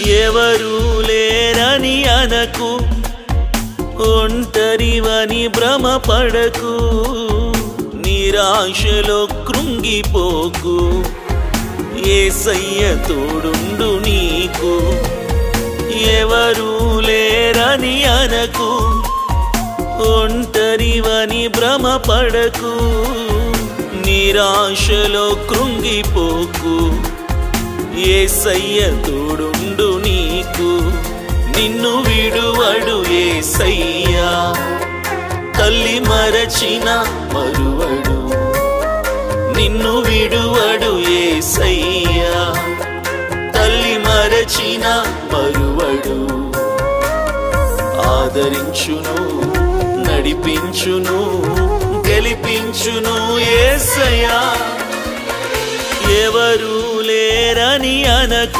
ఎవరు లేరని అనకు, ఒంటరివని భ్రమపడకు, నిరాశలో కృంగిపోకు, యేసయ్య తోడుండు నీకు. ఎవరు లేరని అనకు, ఒంటరివని భ్రమపడకు, నిరాశలో కృంగిపోకు, యేసయ్య తోడుండు నీకు. నిన్ను విడువడు యేసయ్య, తల్లి మరచిన మరువడు. నిన్ను విడువడు యేసయ్య, తల్లి మరచిన మరువడు. ఆదరించును, నడిపించును, గెలిపించును యేసయ్య. ఎవరు లేరని అనకు,